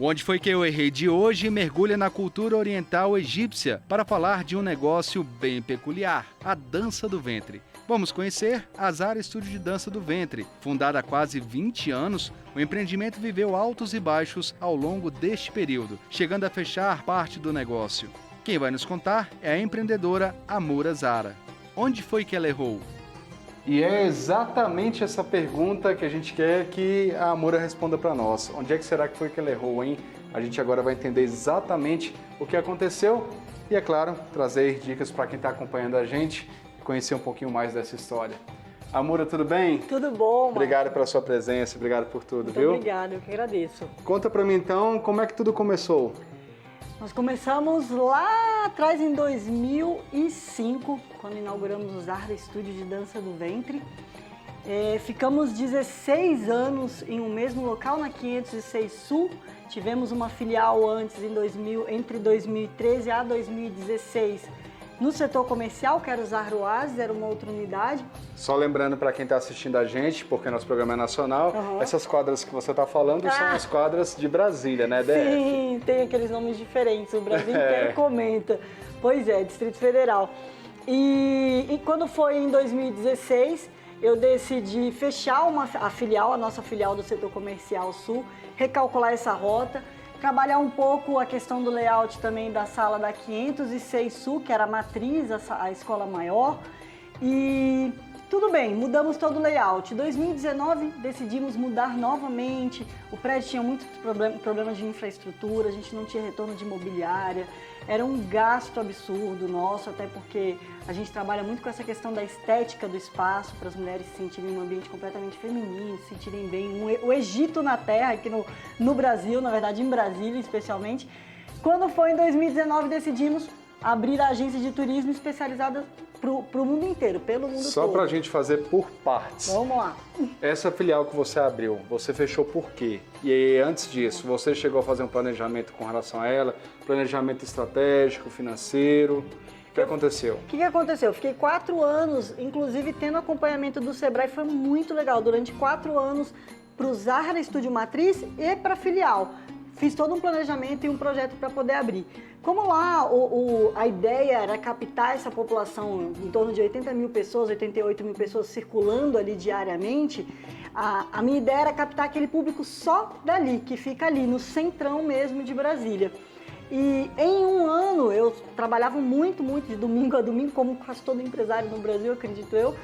Onde foi que eu errei de hoje mergulha na cultura oriental egípcia para falar de um negócio bem peculiar, a dança do ventre. Vamos conhecer a Zara Estúdio de Dança do Ventre. Fundada há quase 20 anos, o empreendimento viveu altos e baixos ao longo deste período, chegando a fechar parte do negócio. Quem vai nos contar é a empreendedora Amura Zara. Onde foi que ela errou? E é exatamente essa pergunta que a gente quer que a Amura responda para nós. Onde é que será que foi que ela errou, hein? A gente agora vai entender exatamente o que aconteceu e, é claro, trazer dicas para quem está acompanhando a gente e conhecer um pouquinho mais dessa história. Amura, tudo bem? Tudo bom, Marcos. Obrigado pela sua presença, obrigado por tudo, Muito viu? Obrigada, eu que agradeço. Conta para mim então, como é que tudo começou? Nós começamos lá atrás em 2005, quando inauguramos o Zara Estúdio de Dança do Ventre. Ficamos 16 anos em um mesmo local, na 506 Sul. Tivemos uma filial antes, entre 2013 a 2016, no setor comercial, que era o Zara Oasis, era uma outra unidade. Só lembrando para quem está assistindo a gente, porque nosso programa é nacional, essas quadras que você está falando são as quadras de Brasília, né, DF? Sim, tem aqueles nomes diferentes, o Brasil inteiro comenta. Pois é, Distrito Federal. E quando foi em 2016, eu decidi fechar a nossa filial do setor comercial sul, recalcular essa rota, trabalhar um pouco a questão do layout também da sala da 506 Sul, que era a matriz, a escola maior. E tudo bem, mudamos todo o layout. Em 2019 decidimos mudar novamente, o prédio tinha muitos problemas de infraestrutura, a gente não tinha retorno de imobiliária, era um gasto absurdo nosso, até porque a gente trabalha muito com essa questão da estética do espaço, para as mulheres se sentirem em um ambiente completamente feminino, se sentirem bem, o Egito na Terra, aqui no Brasil, na verdade em Brasília especialmente. Quando foi em 2019 decidimos abrir a agência de turismo especializada para o mundo inteiro, pelo mundo todo. Só para a gente fazer por partes. Vamos lá. Essa filial que você abriu, você fechou por quê? E aí, antes disso, você chegou a fazer um planejamento com relação a ela? Planejamento estratégico, financeiro? O que aconteceu? O que aconteceu? Eu fiquei 4 anos, inclusive tendo acompanhamento do Sebrae, foi muito legal. Durante 4 anos, para o Zara Estúdio Matriz e para a filial. Fiz todo um planejamento e um projeto para poder abrir. Como lá a ideia era captar essa população, em torno de 80 mil pessoas, 88 mil pessoas circulando ali diariamente, a minha ideia era captar aquele público só dali, que fica ali, no centrão mesmo de Brasília. E em um ano, eu trabalhava muito, de domingo a domingo, como quase todo empresário no Brasil, acredito eu.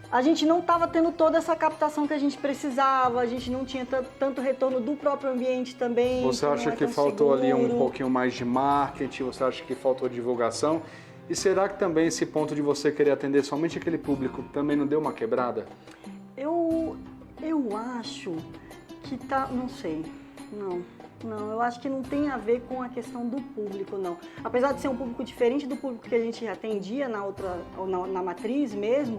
A gente não estava tendo toda essa captação que a gente precisava, a gente não tinha tanto retorno do próprio ambiente também. Você acha que faltou ali um pouquinho mais de marketing? Você acha que faltou divulgação? E será que também esse ponto de você querer atender somente aquele público também não deu uma quebrada? Eu acho que tá, não sei, não, eu acho que não tem a ver com a questão do público, não. Apesar de ser um público diferente do público que a gente atendia na matriz mesmo,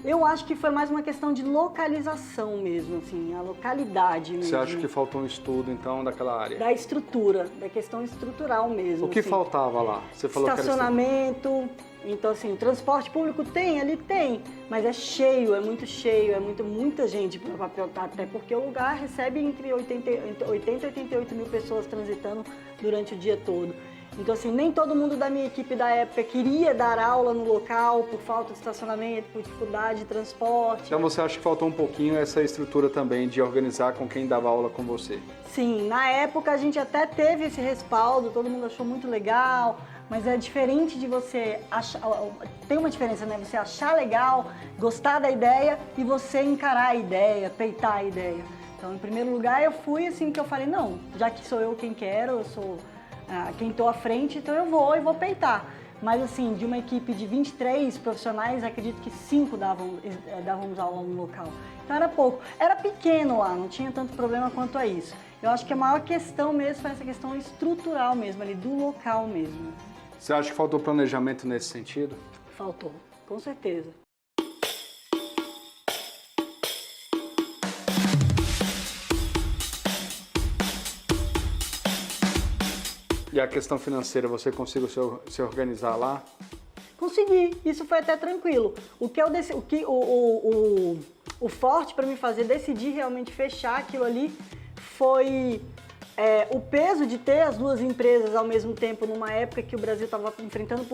eu acho que foi mais uma questão de localização mesmo, assim, a localidade mesmo. Você acha que faltou um estudo, então, daquela área? Da estrutura, da questão estrutural mesmo. O que assim. faltava lá? Você falou estacionamento, então assim, o transporte público ali tem, mas é cheio, muita gente, até porque o lugar recebe entre 80 e 88 mil pessoas transitando durante o dia todo. Então, assim, nem todo mundo da minha equipe da época queria dar aula no local por falta de estacionamento, por dificuldade de transporte. Então, você acha que faltou um pouquinho essa estrutura também de organizar com quem dava aula com você? Sim, na época a gente até teve esse respaldo, todo mundo achou muito legal, mas é diferente de você achar, tem uma diferença, né? Você achar legal, gostar da ideia e você encarar a ideia, peitar a ideia. Então, em primeiro lugar, eu fui assim que eu falei, não, já que sou eu quem quero, eu sou quem estou à frente, então eu vou peitar. Mas assim, de uma equipe de 23 profissionais, acredito que 5 dávamos aula no local. Então era pouco. Era pequeno lá, não tinha tanto problema quanto a isso. Eu acho que a maior questão mesmo foi essa questão estrutural mesmo, ali do local mesmo. Você acha que faltou planejamento nesse sentido? Faltou, com certeza. E a questão financeira, você conseguiu se organizar lá? Consegui, isso foi até tranquilo. O forte para me fazer decidir realmente fechar aquilo ali foi o peso de ter as duas empresas ao mesmo tempo, numa época que o Brasil estava enfrentando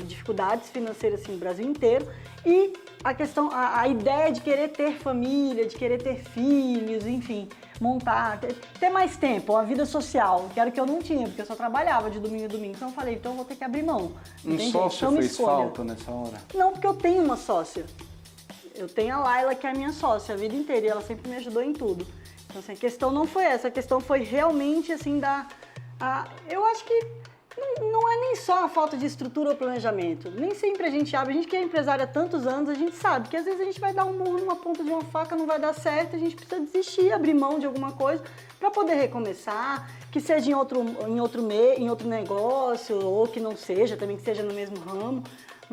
dificuldades financeiras, assim, o Brasil inteiro, e a questão, a ideia de querer ter família, de querer ter filhos, enfim, montar, ter mais tempo, uma vida social, que era o que eu não tinha, porque eu só trabalhava de domingo a domingo, então eu falei, então eu vou ter que abrir mão. Um sócio fez falta nessa hora? Não, porque eu tenho uma sócia. Eu tenho a Laila, que é a minha sócia a vida inteira, e ela sempre me ajudou em tudo. Então, assim, a questão não foi essa, a questão foi realmente, assim, eu acho que não é nem só a falta de estrutura ou planejamento. Nem sempre a gente que é empresário há tantos anos, a gente sabe que às vezes a gente vai dar um murro numa ponta de uma faca, não vai dar certo, a gente precisa desistir, abrir mão de alguma coisa para poder recomeçar, que seja em outro negócio, ou que não seja, também que seja no mesmo ramo.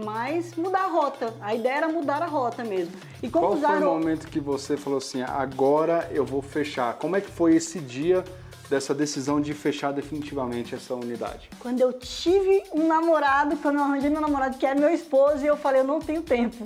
Mas mudar a rota. A ideia era mudar a rota mesmo. E como Qual foi o momento que você falou assim, agora eu vou fechar? Como é que foi esse dia dessa decisão de fechar definitivamente essa unidade? Quando eu tive um namorado, quando eu arranjei meu namorado, que era meu esposo, e eu falei, eu não tenho tempo.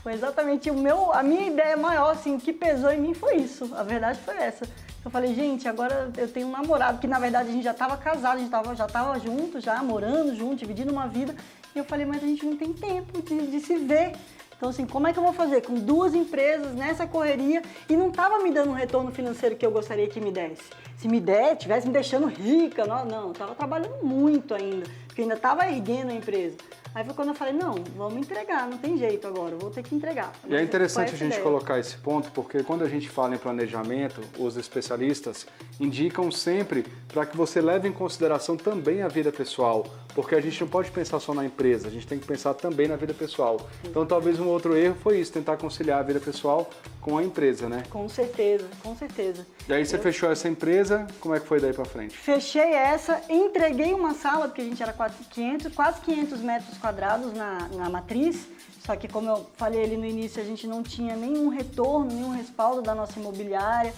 Foi exatamente a minha ideia maior, assim, o que pesou em mim foi isso. A verdade foi essa. Eu falei, gente, agora eu tenho um namorado, que na verdade a gente já estava casado, a gente já estava junto, já morando junto, dividindo uma vida. E eu falei, mas a gente não tem tempo de se ver. Então, assim, como é que eu vou fazer com duas empresas nessa correria e não estava me dando um retorno financeiro que eu gostaria que me desse? Se me tivesse me deixando rica, não, eu estava trabalhando muito ainda, porque eu ainda estava erguendo a empresa. Aí foi quando eu falei, não, vamos entregar, não tem jeito agora, eu vou ter que entregar. E é interessante a gente colocar esse ponto, porque quando a gente fala em planejamento, os especialistas indicam sempre para que você leve em consideração também a vida pessoal, porque a gente não pode pensar só na empresa, a gente tem que pensar também na vida pessoal. Então talvez um outro erro foi isso, tentar conciliar a vida pessoal com a empresa, né? Com certeza, com certeza. E aí você fechou essa empresa, como é que foi daí para frente? Fechei essa, entreguei uma sala, porque a gente era quase 500 metros quadrados na matriz, só que como eu falei ali no início, a gente não tinha nenhum retorno, nenhum respaldo da nossa imobiliária.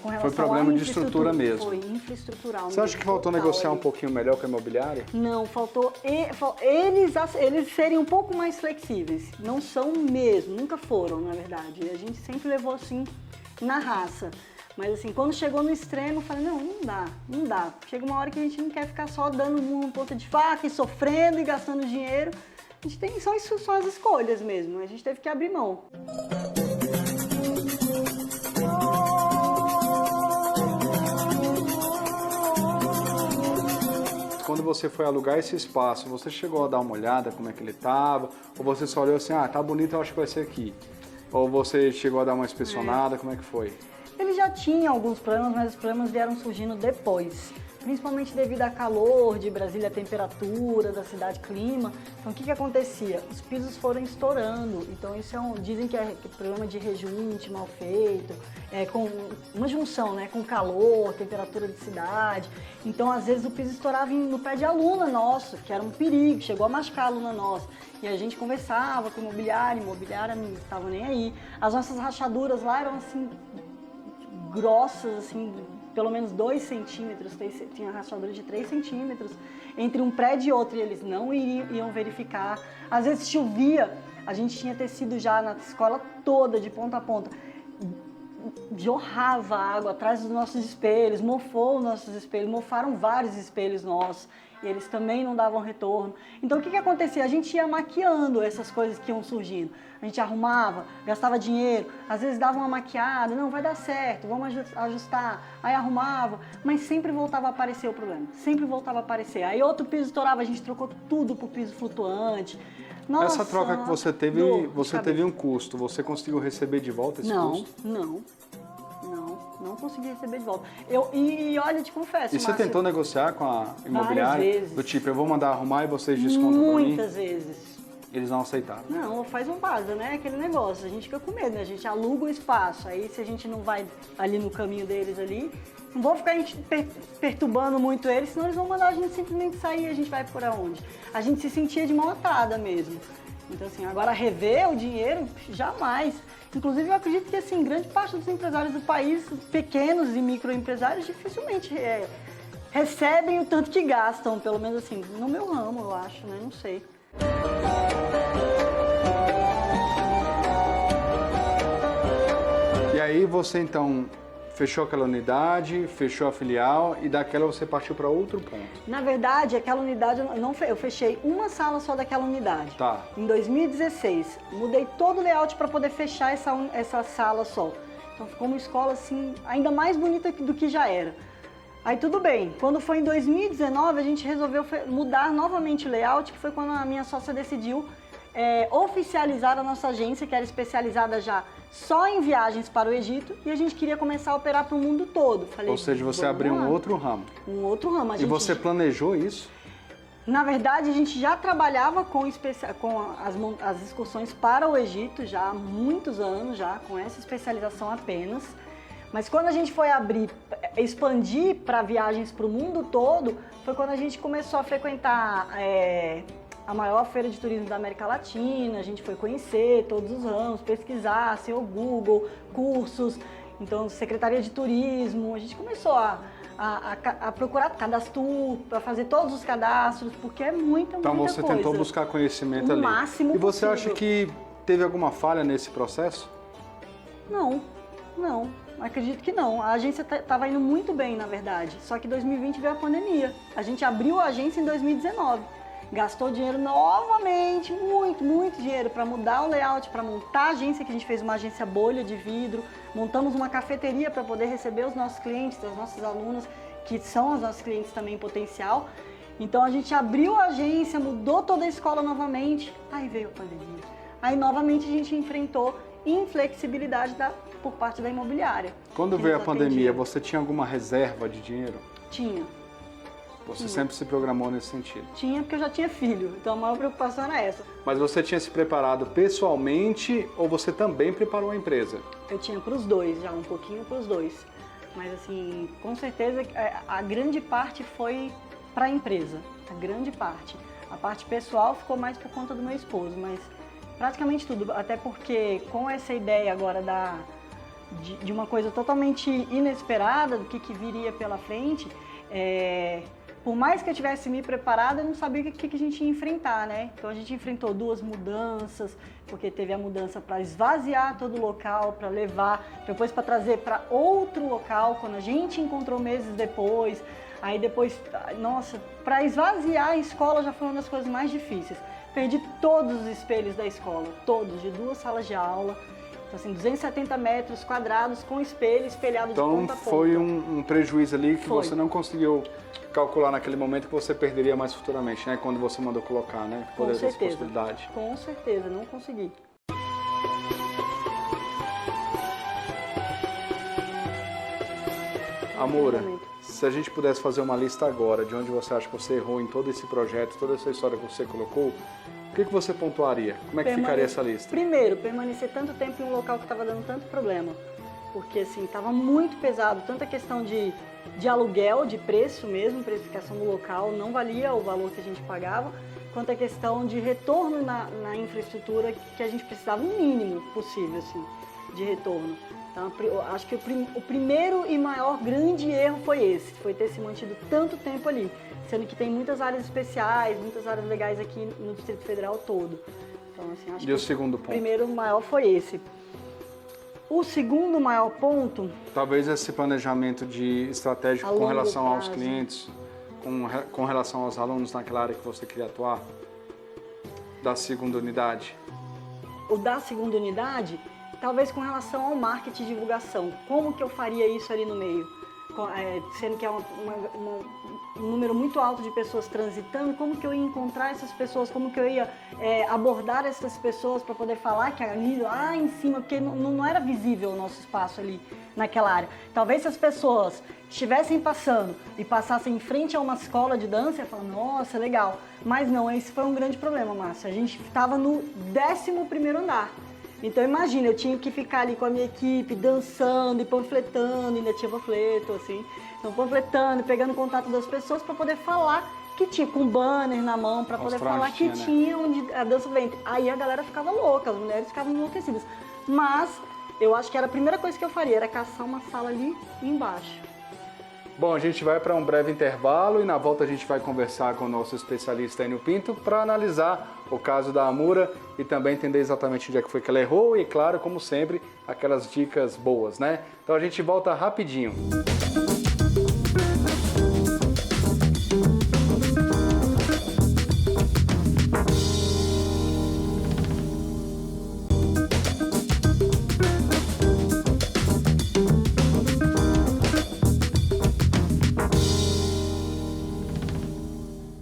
Com relação foi problema de estrutura mesmo. Foi infraestrutural. Você acha que faltou negociar um pouquinho melhor com a imobiliária? Não, faltou eles serem um pouco mais flexíveis. Não são mesmo, nunca foram, na verdade. A gente sempre levou assim na raça. Mas assim, quando chegou no extremo, eu falei, não dá. Chega uma hora que a gente não quer ficar só dando um ponta de faca e sofrendo e gastando dinheiro. A gente tem, são as escolhas mesmo, a gente teve que abrir mão. Quando você foi alugar esse espaço, você chegou a dar uma olhada como é que ele estava? Ou você só olhou assim, tá bonito, eu acho que vai ser aqui? Ou você chegou a dar uma inspecionada, como é que foi? Ele já tinha alguns problemas, mas os problemas vieram surgindo depois. Principalmente devido ao calor de Brasília, a temperatura da cidade, clima. Então o que acontecia? Os pisos foram estourando, então isso dizem que é problema de rejunte mal feito, com uma junção, né, com calor, temperatura de cidade. Então às vezes o piso estourava no pé de aluna nosso, que era um perigo, chegou a machucar a aluna nossa. E a gente conversava com a imobiliária não estava nem aí. As nossas rachaduras lá eram assim, grossas, assim, pelo menos 2 centímetros, tinha rachadura de 3 centímetros entre um prédio e outro, e eles não iam verificar. Às vezes chovia, a gente tinha tecido já na escola toda, de ponta a ponta, jorrava água atrás dos nossos espelhos, mofou os nossos espelhos, mofaram vários espelhos nossos, e eles também não davam retorno. Então o que acontecia? A gente ia maquiando essas coisas que iam surgindo. A gente arrumava, gastava dinheiro, às vezes dava uma maquiada, não, vai dar certo, vamos ajustar. Aí arrumava, mas sempre voltava a aparecer o problema, sempre voltava a aparecer. Aí outro piso estourava, a gente trocou tudo por piso flutuante. Nossa, essa troca que você teve, você teve um custo, você conseguiu receber de volta esse custo? Não consegui receber de volta. E olha, te confesso, E você tentou negociar com a imobiliária? Várias vezes. Do tipo, eu vou mandar arrumar e vocês descontam pra mim? Muitas vezes. Eles não aceitaram? Não, faz um base, né? Aquele negócio, a gente fica com medo, né? A gente aluga o espaço, aí se a gente não vai ali no caminho deles ali, não vou ficar perturbando muito eles, senão eles vão mandar a gente simplesmente sair, a gente vai por onde? A gente se sentia de mão atada mesmo. Então, assim, agora rever o dinheiro, jamais. Inclusive, eu acredito que, assim, grande parte dos empresários do país, pequenos e microempresários, dificilmente recebem o tanto que gastam, pelo menos, assim, no meu ramo, eu acho, né? Não sei. E aí você, então, fechou aquela unidade, fechou a filial e daquela você partiu para outro ponto. Na verdade, aquela unidade, eu fechei uma sala só daquela unidade. Tá. Em 2016, mudei todo o layout para poder fechar essa sala só. Então ficou uma escola assim, ainda mais bonita do que já era. Aí tudo bem, quando foi em 2019 a gente resolveu mudar novamente o layout, que foi quando a minha sócia decidiu oficializar a nossa agência, que era especializada já só em viagens para o Egito, e a gente queria começar a operar para o mundo todo. Falei, ou seja, você abriu um outro ramo. Um outro ramo. E você planejou isso? Na verdade, a gente já trabalhava com as excursões para o Egito já há muitos anos, já com essa especialização apenas. Mas quando a gente foi expandir para viagens para o mundo todo, foi quando a gente começou a frequentar a maior feira de turismo da América Latina, a gente foi conhecer todos os ramos, pesquisar, o Google, cursos, então Secretaria de Turismo, a gente começou a procurar cadastro, para fazer todos os cadastros, porque é muita coisa. Então você tentou buscar conhecimento ali. O máximo possível. E você acha que teve alguma falha nesse processo? Não. Acredito que não. A agência estava indo muito bem, na verdade. Só que 2020 veio a pandemia. A gente abriu a agência em 2019. Gastou dinheiro novamente, muito dinheiro para mudar o layout, para montar a agência, que a gente fez uma agência bolha de vidro. Montamos uma cafeteria para poder receber os nossos clientes, as nossas alunas, que são os nossos clientes também em potencial. Então a gente abriu a agência, mudou toda a escola novamente. Aí veio a pandemia. Aí novamente a gente enfrentou inflexibilidade por parte da imobiliária. Quando veio a pandemia, você tinha alguma reserva de dinheiro? Tinha. Você sempre se programou nesse sentido? Tinha, porque eu já tinha filho, então a maior preocupação era essa. Mas você tinha se preparado pessoalmente ou você também preparou a empresa? Eu tinha para os dois, já um pouquinho para os dois. Mas assim, com certeza a grande parte foi para a empresa, a grande parte. A parte pessoal ficou mais por conta do meu esposo, mas praticamente tudo, até porque com essa ideia agora de uma coisa totalmente inesperada, do que viria pela frente, por mais que eu tivesse me preparado, eu não sabia o que a gente ia enfrentar, né? Então a gente enfrentou 2 mudanças, porque teve a mudança para esvaziar todo o local, para levar, depois para trazer para outro local, quando a gente encontrou meses depois. Aí depois, nossa, para esvaziar a escola já foi uma das coisas mais difíceis. Perdi todos os espelhos da escola, todos, de 2 salas de aula. Então, assim, 270 metros quadrados com espelho, espelhado de ponta a ponta. Então foi um prejuízo ali que você não conseguiu calcular naquele momento, que você perderia mais futuramente, né? Quando você mandou colocar, né? Com certeza, com certeza, não consegui. Amora, se a gente pudesse fazer uma lista agora de onde você acha que você errou em todo esse projeto, toda essa história que você colocou, o que você pontuaria? Como é que ficaria essa lista? Primeiro, permanecer tanto tempo em um local que estava dando tanto problema. Porque, assim, estava muito pesado. Tanto a questão de aluguel, de preço mesmo, precificação do local, não valia o valor que a gente pagava, quanto a questão de retorno na infraestrutura, que a gente precisava o mínimo possível, assim, de retorno. Então, eu acho que o primeiro e maior grande erro foi esse, foi ter se mantido tanto tempo ali, sendo que tem muitas áreas especiais, muitas áreas legais aqui no Distrito Federal todo. Então, assim, acho que o segundo ponto? O primeiro maior foi esse. O segundo maior ponto... Talvez esse planejamento estratégico com relação aos clientes, com relação aos alunos naquela área que você queria atuar, da segunda unidade. O da segunda unidade... Talvez com relação ao marketing e divulgação. Como que eu faria isso ali no meio? Sendo que é um número muito alto de pessoas transitando, como que eu ia encontrar essas pessoas? Como que eu ia abordar essas pessoas para poder falar que ali lá em cima, porque não era visível o nosso espaço ali naquela área. Talvez se as pessoas estivessem passando e passassem em frente a uma escola de dança, ia falar, nossa, legal. Mas não, esse foi um grande problema, Márcia. A gente estava no 11º andar. Então imagina, eu tinha que ficar ali com a minha equipe, dançando e panfletando, ainda tinha panfleto, assim. Então panfletando, pegando contato das pessoas para poder falar que tinha, com um banner na mão, para poder falar que tinha onde a dança vem. Aí a galera ficava louca, as mulheres ficavam enlouquecidas. Mas eu acho que era a primeira coisa que eu faria, era caçar uma sala ali embaixo. Bom, a gente vai para um breve intervalo e na volta a gente vai conversar com o nosso especialista Enio Pinto para analisar o caso da Amura e também entender exatamente onde é que foi que ela errou e, claro, como sempre, aquelas dicas boas, né? Então a gente volta rapidinho.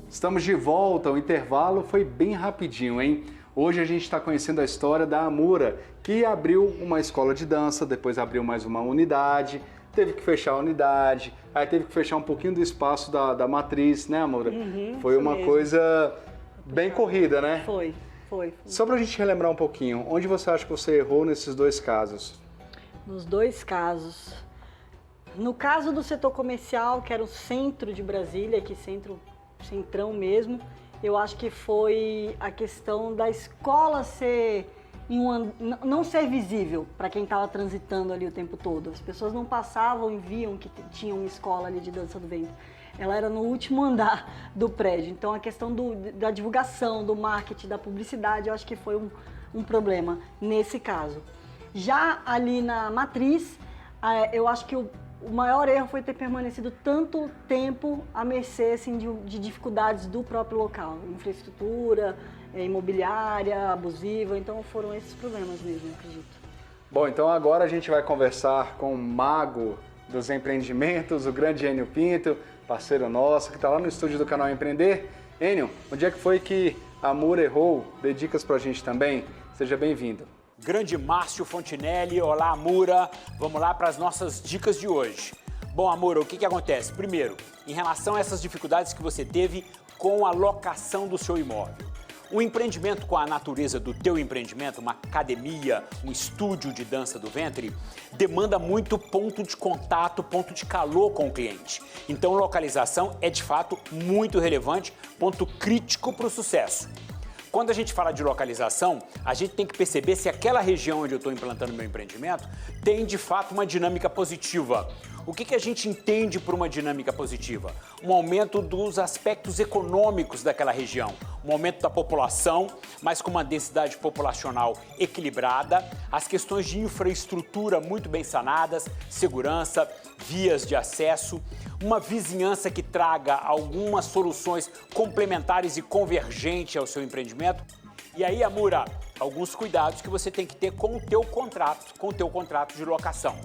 Estamos de volta, o intervalo foi bem rapidinho, hein? Hoje a gente está conhecendo a história da Amura, que abriu uma escola de dança, depois abriu mais uma unidade, teve que fechar a unidade, aí teve que fechar um pouquinho do espaço da matriz, né, Amura? Foi uma coisa bem corrida, né? Foi. Só para a gente relembrar um pouquinho, onde você acha que você errou nesses dois casos? Nos dois casos. No caso do setor comercial, que era o centro de Brasília, que centrão mesmo, eu acho que foi a questão da escola não ser visível para quem estava transitando ali o tempo todo. As pessoas não passavam e viam que tinha uma escola ali de dança do ventre. Ela era no último andar do prédio. Então a questão da divulgação, do marketing, da publicidade, eu acho que foi um problema nesse caso. Já ali na matriz, eu acho que o maior erro foi ter permanecido tanto tempo à mercê assim, de dificuldades do próprio local, infraestrutura, imobiliária, abusiva, então foram esses problemas mesmo, eu acredito. Bom, então agora a gente vai conversar com o mago dos empreendimentos, o grande Enio Pinto, parceiro nosso, que está lá no estúdio do canal Empreender. Enio, onde é que foi que a Amura errou? Dê dicas pra gente também. Seja bem-vindo. Grande Márcio Fontinelli, olá Amura, vamos lá para as nossas dicas de hoje. Bom Amura, o que acontece? Primeiro, em relação a essas dificuldades que você teve com a locação do seu imóvel. Um empreendimento com a natureza do teu empreendimento, uma academia, um estúdio de dança do ventre, demanda muito ponto de contato, ponto de calor com o cliente. Então localização é de fato muito relevante, ponto crítico para o sucesso. Quando a gente fala de localização, a gente tem que perceber se aquela região onde eu estou implantando meu empreendimento tem de fato uma dinâmica positiva. O que a gente entende por uma dinâmica positiva? Um aumento dos aspectos econômicos daquela região, um aumento da população, mas com uma densidade populacional equilibrada, as questões de infraestrutura muito bem sanadas, segurança, vias de acesso, uma vizinhança que traga algumas soluções complementares e convergentes ao seu empreendimento. E aí, Amura, alguns cuidados que você tem que ter com o teu contrato de locação.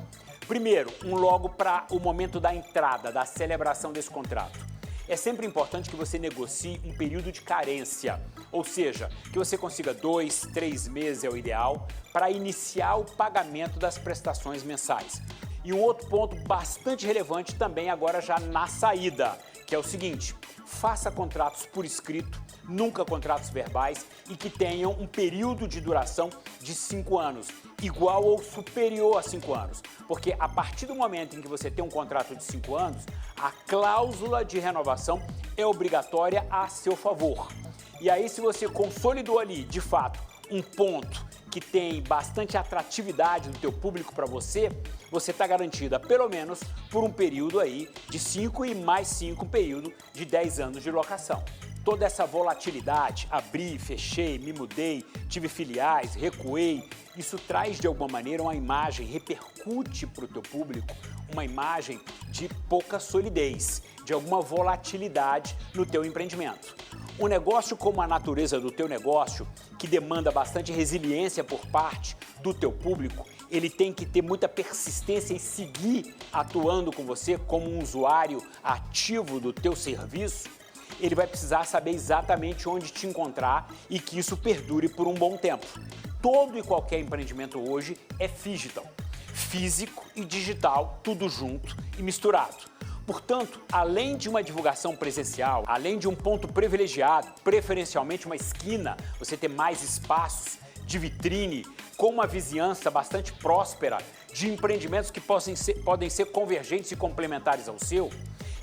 Primeiro, um logo para o momento da entrada, da celebração desse contrato. É sempre importante que você negocie um período de carência, ou seja, que você consiga 2, 3 meses é o ideal para iniciar o pagamento das prestações mensais. E um outro ponto bastante relevante também agora já na saída, que é o seguinte: faça contratos por escrito, nunca contratos verbais e que tenham um período de duração de 5 anos, igual ou superior a 5 anos. Porque a partir do momento em que você tem um contrato de 5 anos, a cláusula de renovação é obrigatória a seu favor. E aí, se você consolidou ali, de fato, um ponto que tem bastante atratividade do teu público para você, você está garantida pelo menos por um período aí de 5 e mais 5, um período de 10 anos de locação. Toda essa volatilidade, abri, fechei, me mudei, tive filiais, recuei, isso traz de alguma maneira uma imagem, repercute para o teu público uma imagem de pouca solidez, de alguma volatilidade no teu empreendimento. Um negócio como a natureza do teu negócio, que demanda bastante resiliência por parte do teu público, ele tem que ter muita persistência e seguir atuando com você como um usuário ativo do teu serviço. Ele vai precisar saber exatamente onde te encontrar e que isso perdure por um bom tempo. Todo e qualquer empreendimento hoje é digital, físico e digital, tudo junto e misturado. Portanto, além de uma divulgação presencial, além de um ponto privilegiado, preferencialmente uma esquina, você ter mais espaços de vitrine, com uma vizinhança bastante próspera, de empreendimentos que podem ser convergentes e complementares ao seu,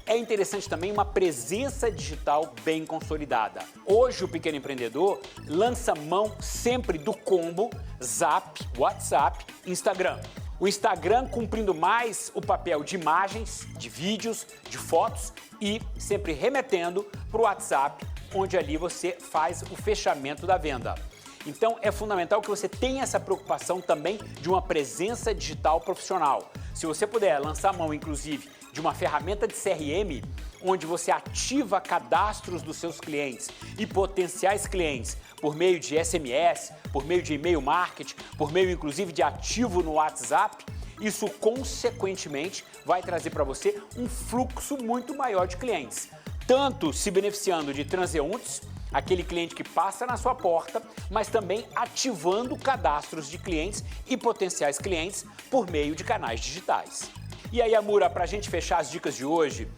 é interessante também uma presença digital bem consolidada. Hoje o pequeno empreendedor lança mão sempre do combo Zap, WhatsApp, Instagram. O Instagram cumprindo mais o papel de imagens, de vídeos, de fotos e sempre remetendo para o WhatsApp, onde ali você faz o fechamento da venda. Então é fundamental que você tenha essa preocupação também de uma presença digital profissional. Se você puder lançar mão, inclusive, de uma ferramenta de CRM, onde você ativa cadastros dos seus clientes e potenciais clientes por meio de SMS, por meio de e-mail marketing, por meio inclusive de ativo no WhatsApp, isso consequentemente vai trazer para você um fluxo muito maior de clientes, tanto se beneficiando de transeuntes, aquele cliente que passa na sua porta, mas também ativando cadastros de clientes e potenciais clientes por meio de canais digitais. E aí, Amura, para a gente fechar as dicas de hoje,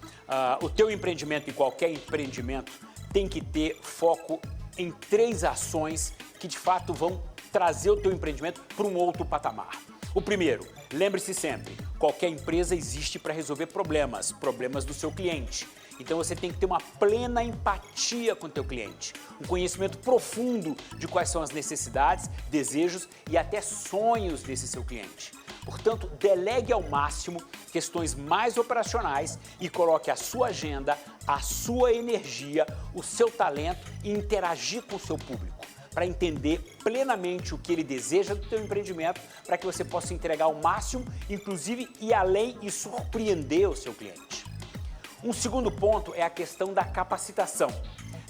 o teu empreendimento e qualquer empreendimento tem que ter foco em 3 ações que de fato vão trazer o teu empreendimento para um outro patamar. O primeiro, lembre-se sempre, qualquer empresa existe para resolver problemas do seu cliente. Então você tem que ter uma plena empatia com o teu cliente, um conhecimento profundo de quais são as necessidades, desejos e até sonhos desse seu cliente. Portanto, delegue ao máximo questões mais operacionais e coloque a sua agenda, a sua energia, o seu talento e interagir com o seu público, para entender plenamente o que ele deseja do teu empreendimento, para que você possa entregar o máximo, inclusive ir além e surpreender o seu cliente. Um segundo ponto é a questão da capacitação.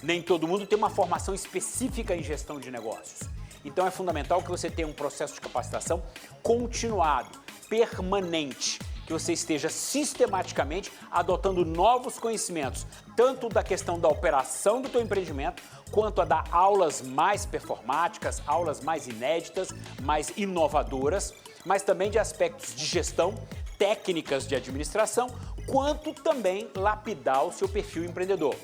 Nem todo mundo tem uma formação específica em gestão de negócios. Então é fundamental que você tenha um processo de capacitação continuado, permanente, que você esteja sistematicamente adotando novos conhecimentos, tanto da questão da operação do teu empreendimento, quanto a dar aulas mais performáticas, aulas mais inéditas, mais inovadoras, mas também de aspectos de gestão, técnicas de administração, quanto também lapidar o seu perfil empreendedor.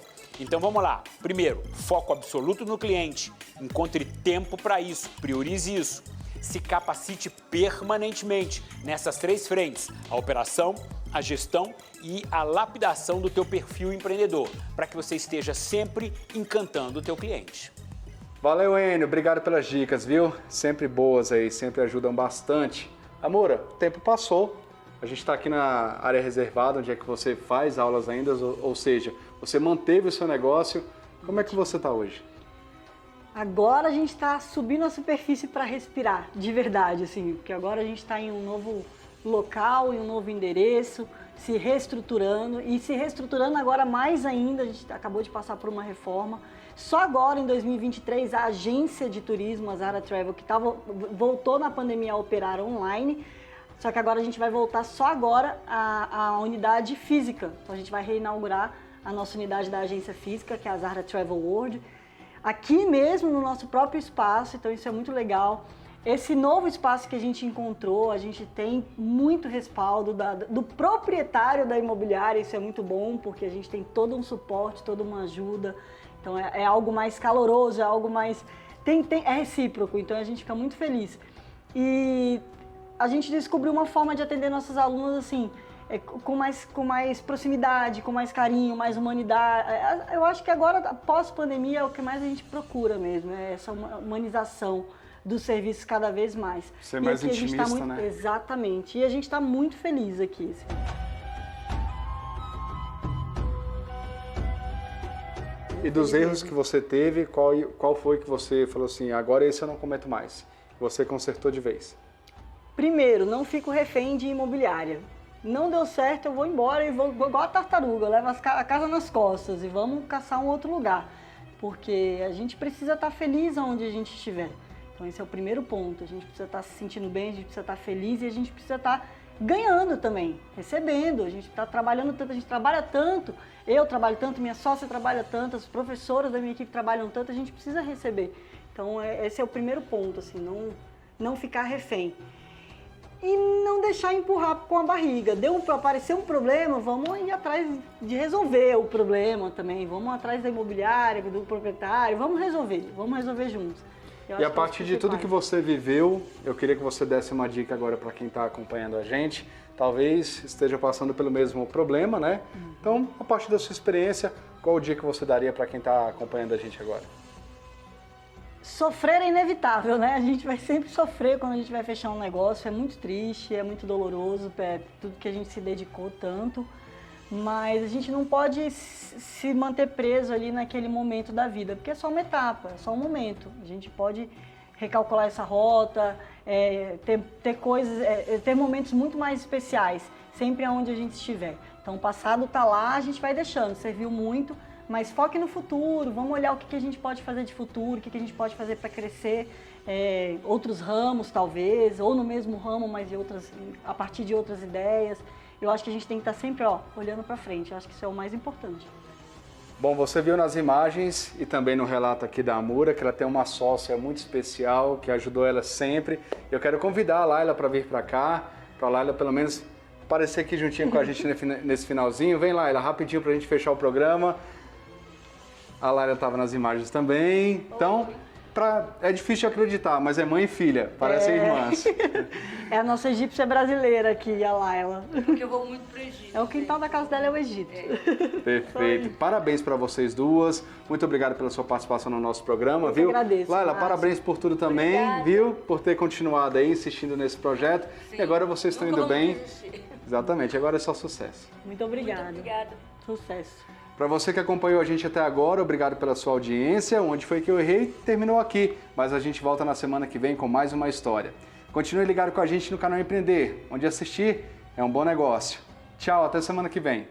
Então vamos lá. Primeiro, foco absoluto no cliente. Encontre tempo para isso, priorize isso. Se capacite permanentemente nessas 3 frentes: a operação, a gestão e a lapidação do teu perfil empreendedor, para que você esteja sempre encantando o teu cliente. Valeu, Enio. Obrigado pelas dicas, viu? Sempre boas aí, sempre ajudam bastante. Amora, o tempo passou. A gente está aqui na área reservada, onde é que você faz aulas ainda, ou seja, você manteve o seu negócio. Como é que você está hoje? Agora a gente está subindo a superfície para respirar, de verdade, assim, porque agora a gente está em um novo local, em um novo endereço, se reestruturando e se reestruturando agora mais ainda. A gente acabou de passar por uma reforma. Só agora, em 2023, a agência de turismo, a Zara Travel, que voltou na pandemia a operar online. Só que agora a gente vai voltar só agora à unidade física. Então a gente vai reinaugurar a nossa unidade da agência física, que é a Zara Travel World, aqui mesmo no nosso próprio espaço, então isso é muito legal. Esse novo espaço que a gente encontrou, a gente tem muito respaldo do proprietário da imobiliária, isso é muito bom, porque a gente tem todo um suporte, toda uma ajuda. Então é algo mais caloroso, é algo mais... é recíproco, então a gente fica muito feliz. E a gente descobriu uma forma de atender nossos alunos assim, com mais proximidade, com mais carinho, mais humanidade. Eu acho que agora, após pandemia, é o que mais a gente procura mesmo, é essa humanização dos serviços cada vez mais. Ser mais intimista, né? Exatamente. E a gente está muito feliz aqui. Assim. E dos erros que você teve, qual foi que você falou assim, agora esse eu não cometo mais? Você consertou de vez? Primeiro, não fico refém de imobiliária. Não deu certo, eu vou embora e vou igual a tartaruga, levo a casa nas costas e vamos caçar um outro lugar. Porque a gente precisa estar feliz onde a gente estiver. Então esse é o primeiro ponto, a gente precisa estar se sentindo bem, a gente precisa estar feliz e a gente precisa estar ganhando também, recebendo. A gente está trabalhando tanto, a gente trabalha tanto, eu trabalho tanto, minha sócia trabalha tanto, as professoras da minha equipe trabalham tanto, a gente precisa receber. Então esse é o primeiro ponto, assim, não ficar refém. E não deixar empurrar com a barriga. Apareceu um problema, vamos ir atrás de resolver o problema também. Vamos atrás da imobiliária, do proprietário, vamos resolver juntos. E a partir de tudo que você viveu, eu queria que você desse uma dica agora para quem está acompanhando a gente. Talvez esteja passando pelo mesmo problema, né? Então, a partir da sua experiência, qual o dia que você daria para quem está acompanhando a gente agora? Sofrer é inevitável, né? A gente vai sempre sofrer quando a gente vai fechar um negócio. É muito triste, é muito doloroso, tudo que a gente se dedicou tanto. Mas a gente não pode se manter preso ali naquele momento da vida, porque é só uma etapa, é só um momento. A gente pode recalcular essa rota, ter coisas, ter momentos muito mais especiais, sempre aonde a gente estiver. Então o passado está lá, a gente vai deixando, serviu muito, mas foque no futuro, vamos olhar o que a gente pode fazer de futuro, o que a gente pode fazer para crescer, outros ramos talvez, ou no mesmo ramo, mas a partir de outras ideias. Eu acho que a gente tem que estar sempre olhando para frente, eu acho que isso é o mais importante. Bom, você viu nas imagens e também no relato aqui da Amura que ela tem uma sócia muito especial que ajudou ela sempre. Eu quero convidar a Laila para vir para cá, para a Laila pelo menos aparecer aqui juntinho com a gente nesse finalzinho. Vem, Laila, rapidinho para a gente fechar o programa. A Laila estava nas imagens também. Então, é difícil de acreditar, mas é mãe e filha, parecem irmãs. É a nossa egípcia brasileira aqui, a Laila. Porque eu vou muito pro Egito. O quintal da casa dela é o Egito. Perfeito. Parabéns para vocês duas. Muito obrigado pela sua participação no nosso programa, viu? Agradeço. Laila, parabéns por tudo também, Obrigada. viu? Por ter continuado aí insistindo nesse projeto. Sim. E agora vocês estão indo bem. Exatamente, agora é só sucesso. Muito obrigada. Muito obrigada. Sucesso. Para você que acompanhou a gente até agora, obrigado pela sua audiência. Onde foi que eu errei, terminou aqui. Mas a gente volta na semana que vem com mais uma história. Continue ligado com a gente no canal Empreender, onde assistir é um bom negócio. Tchau, até semana que vem.